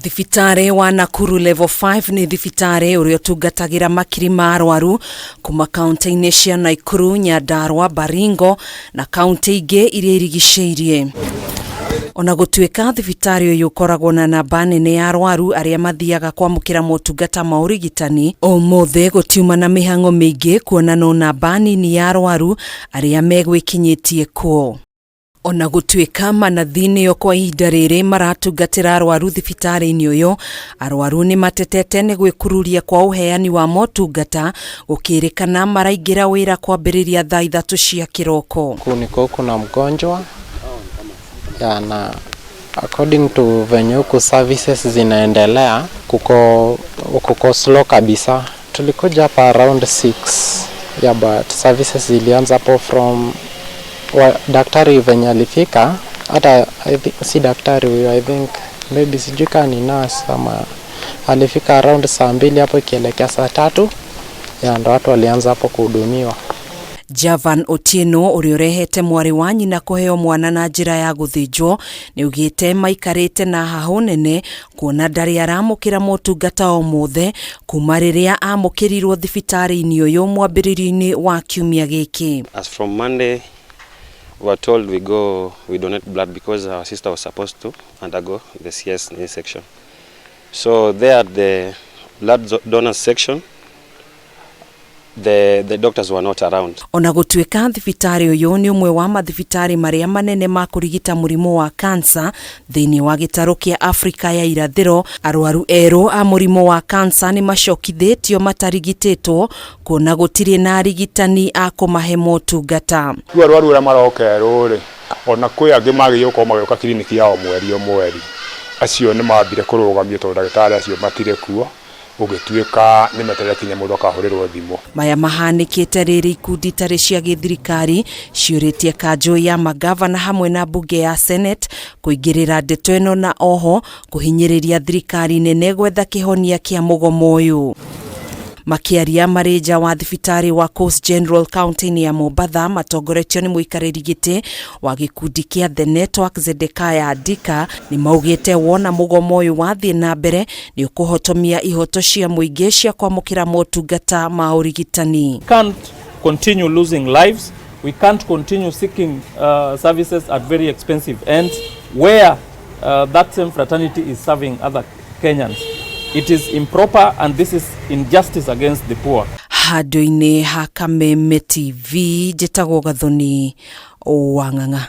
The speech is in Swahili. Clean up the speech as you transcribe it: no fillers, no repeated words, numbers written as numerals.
Thibitari wa Nakuru level 5 ni thibitari uria utungatagira makiri ma arwaru kuma kaunti-ini cia Nakuru, Nyandarua, Baringo na kaunti ingi iria irigiceirie. Ona gutuika thibitari uyu ukoragwo na namba nene ya arwaru aria mathiaga kwamukira motungata ma urigitani, umuthe gutiuma na mihango mingi kuona no namba nini ya arwaru aria megwikinyitie kuo. Ona gutuika manathini yo kwa ihinda riri maratungatira arwaru thibitari-ini uyu, arwaru ni matetete ni gwikururia kwa uheani wa motungata gukirikana maraingira wira kwambiriria thaa 3 cia kiroko. Kuna mgonjwa na according to venye huku services zinaendelea kuko slow kabisa. Tulikuja hapa around 6 but services zilianza hapo from daktari venye alifika, hata si daktari huyo, I think maybe sijui kama ni nurse ama alifika around saa 2 hapo ikielekea saa 3 ndo watu walianza hapo kuhudumiwa. Javan Otieno uria urehete mwari wa nyina kuheo mwana na njira ya guthinjwo ni ugite maikarite na hahu nene kuona ndari aramukira motungata o mothe kuma riria amukirirwo thibitari-ini uyu mwambiririo-ini wa kiumia giki. As from Monday we were told we donate blood because our sister was supposed to undergo the CS section. So there at the blood donor section, the doctors were not around. Ona gutuika thibitari uyu ni umwe wa mathibitari maria manene ma kurigita murimu wa cancer thiini wa gitaru kia Afrika ya irathiro, arwaru eru a murimu wa cancer ni macokithitio matarigititwo kuona gutiri na arigitani a kumahe motungata. Arwaru uria marokerwo ri ona kwi angi magiyuko magioka kliniki yao mweri acio ni mambire kurugamio tondu ndagitari acio matire kuo ugituika ni meterera kinya mundu akahurirwo thimo. Maya mahanikite riri ikundi tari cia githirikari ciuritie kanjo ya magavana hamwe na bunge ya Senate kuingirira ndeto ino na oho kuhinyiriria thirikari nene gwetha kihonia kia mugomo uyu. Makiaria mareja wa thibitari wa Coast General County ya Mombasa matongoretio ni muikariri giti wa gikundi kia The Network Zedekaya Dika ni maugite wona mugomo uyu wathie na mbere ni ukuhotomia ihoto cia muingi cia kwamukira motungata ma urigitani. Can't continue losing lives. We can't continue seeking services at very expensive ends where that same fraternity is serving other Kenyans. It is improper and this is injustice against the poor. Handu-ini ha KIUMIA TV, njitagwo Gathoni Wang'ang'a.